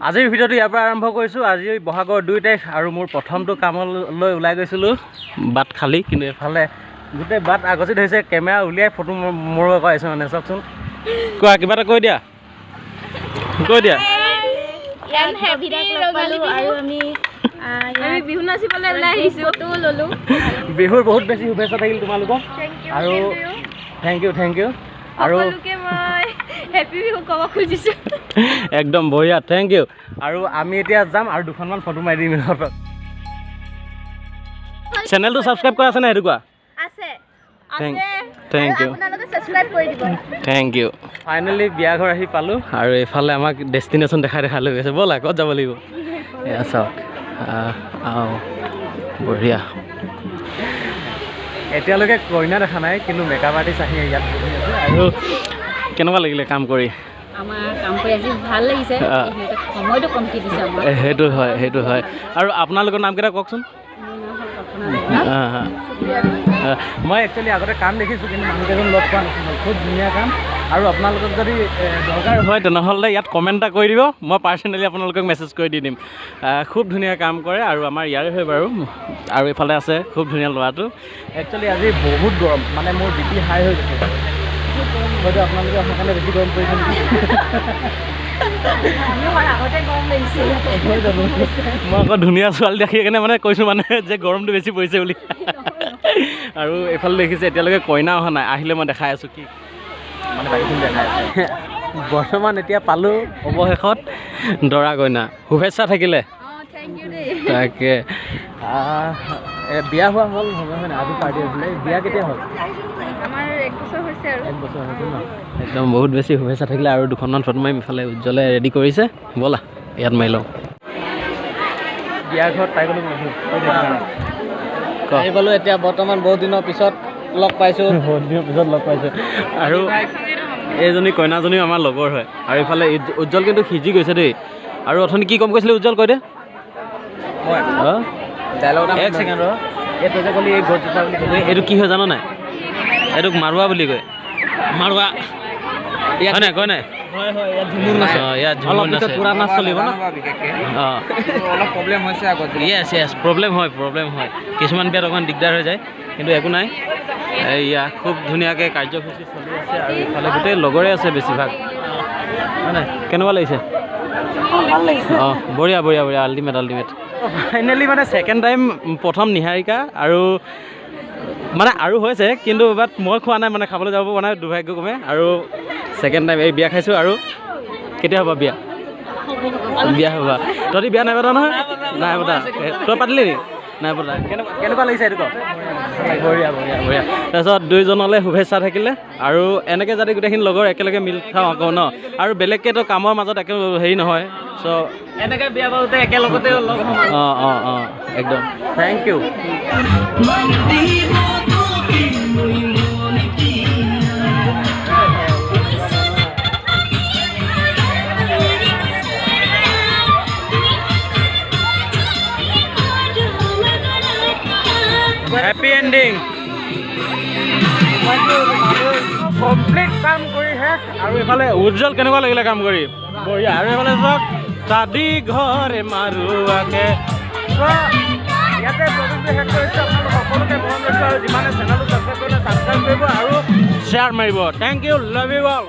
আজিৰ ভিডিঅ'টো ইয়াৰ পৰা আৰম্ভ কৰিছোঁ। আজি বহাগৰ 2 তাৰিখ আৰু মোৰ প্ৰথমটো কামলৈ ওলাই গৈছিলোঁ। বাট খালী, কিন্তু এফালে গোটেই বাট আগচি ধৰিছে। কেমেৰা উলিয়াই ফটো মৰিব পাৰিছোঁ মানে। চাওকচোন, কোৱা কিবা এটা কৈ দিয়া, কৈ দিয়া। বিহু নাচিবলৈ ওলাই আহিছোঁ, ফটো ল'লোঁ। বিহুৰ বহুত বেছি শুভেচ্ছা থাকিল তোমালোকক আৰু থেংক ইউ আৰু মই হেপী বিহু ক'ব খুজিছোঁ। একদম বঢ়িয়া, থেংক ইউ। আৰু আমি এতিয়া যাম আৰু দুখনমান ফটো মাৰি দিম। চেনেলটো ছাবস্ক্ৰাইব কৰা আছে নাই সেইটো কোৱা? Thank U. ফাইনেলি বিয়া ঘৰ আহি পালোঁ আৰু এইফালে আমাক ডেষ্টিনেশ্যন দেখাই লৈ গৈছে। ব'লা ক'ত যাব লাগিব? এয়া চাওক, বঢ়িয়া। এতিয়ালৈকে কইনা দেখা নাই, কিন্তু মেকআপ আৰ্টিষ্ট আহি ইয়াত বহি আছে। আৰু কেনেকুৱা লাগিলে কাম কৰি? আমাৰ কাম কৰি আজি ভাল লাগিছে, সময়টো কমকৈ দিছে আমাৰ। সেইটো হয়। আৰু আপোনালোকৰ নামকেইটা কওকচোন। মই একচুৱেলি আগতে কাম দেখিছোঁ, কিন্তু মানুহকেইজন লগ পোৱা নাছিলোঁ। খুব ধুনীয়া কাম। আৰু আপোনালোকক যদি দৰকাৰ হয় তেনেহ'লে ইয়াত কমেণ্ট এটা কৰি দিব, মই পাৰ্চনেলি আপোনালোকক মেছেজ কৰি দি দিম। খুব ধুনীয়া কাম কৰে আৰু আমাৰ ইয়াৰে হয় বাৰু। আৰু এইফালে আছে খুব ধুনীয়া ল'ৰাটো। একচুৱেলি আজি বহুত গৰম, মানে মোৰ BP হাই হৈ গৈছে। হয়তো আপোনালোকে আমাৰ কাৰণে বেছি গৰম পৰিছে নেকি? মই আকৌ ধুনীয়া ছোৱালী দেখি কেনে মানে কৈছোঁ মানে যে গৰমটো বেছি পৰিছে বুলি। আৰু এইফালে দেখিছে এতিয়ালৈকে কইনা অহা নাই, আহিলে মই দেখাই আছোঁ কি মানে বাকীখিনি দেখাই আছোঁ। বৰ্তমান এতিয়া পালোঁ অৱশেষত দৰা কইনা। শুভেচ্ছা থাকিলে। তাকে বিয়া হোৱা হ'ল নহয় মানে, আজি পাৰ্টি আছিলে। বিয়া কেতিয়া হ'ল? আমাৰ 1 বছৰ হৈছে আৰু। 1 বছৰ হৈছে ন? একদম বহুত বেছি শুভেচ্ছা থাকিলে। আৰু দুখনমান ফটো মাৰিম। ইফালে উজ্জ্বলে ৰেডি কৰিছে, ব'লা ইয়াত মাৰি লওঁ। বিয়া ঘৰত পাই গ'লোঁ আহি পালোঁ। এতিয়া বৰ্তমান বহুত দিনৰ পিছত লগ পাইছোঁ। আৰু এইজনী কইনাজনীও আমাৰ লগৰ হয়। আৰু ইফালে উজ্জ্বল কিন্তু সিজি গৈছে দেই। আৰু অথনি কি কম কৈছিলে উজ্জ্বল, কৈ দে। এক ছেকেণ্ড ৰ। এই তই যে ক'লি এই গছজোপা বুলি ক'লি, এইটো কি হয় জানো নাই? এইটোক মাৰোৱা বুলি কয়। মাৰোৱা হয় নাই? কয় নাই? ইয়াত ঝুমুৰ নাচে। পুৰা নাচ চলিব ন? অলপ প্ৰব্লেম হৈছে আগত। য়েছ প্ৰব্লেম হয়। কিছুমান বিয়াত অকণমান দিগদাৰ হৈ যায়, কিন্তু একো নাই। এয়া খুব ধুনীয়াকৈ কাৰ্যসূচী চলি আছে। আৰু ইফালে গোটেই লগৰে আছে বেছিভাগ, হয় নাই? কেনেকুৱা লাগিছে? অঁ বঢ়িয়া আল্টিমেট। ফাইনেলি মানে ছেকেণ্ড টাইম, প্ৰথম নিহাৰিকা আৰু হৈছে, কিন্তু বাট মই খোৱা নাই মানে, খাবলৈ যাব পৰা নাই দুৰ্ভাগ্যক্ৰমে। আৰু ছেকেণ্ড টাইম এই বিয়া খাইছোঁ। আৰু কেতিয়া হ'বা বিয়া? হ'বা। তহঁতি বিয়া নাই পতা নহয়? নাই পতা। তই পাতিলি নি? নাই পতা। কেনেকুৱা লাগিছে এইটো কওঁ? বঢ়িয়া। তাৰপিছত দুইজনলৈ শুভেচ্ছা থাকিলে। আৰু এনেকৈ যাতে গোটেইখিনি লগৰ একেলগে মিল খাওঁ আকৌ ন। আৰু বেলেগকেতো কামৰ মাজত একে হেৰি নহয়, চ' এনেকৈ বিয়া পাওঁতে একেলগতে লগ হ'ম। অঁ একদম thank you. Happy ending. Complete কাম কৰি শেষ। আৰু এইফালে উজ্জ্বল কেনেকুৱা লাগিলে কাম কৰি? বঢ়িয়া। আৰু এইফালে চাওক, চাদি ঘৰে মাৰোৱাকে। ইয়াতে প্ৰগ্ৰেমটো শেষ কৰিছোঁ। আপোনালোক সকলোকে মৰম লৈছোঁ। আৰু যিমানে চেনেলটো ছাবস্ক্ৰাইব কৰিলে ছাবস্ক্ৰাইব কৰিব আৰু শ্বেয়াৰ মাৰিব। Thank you, love you all.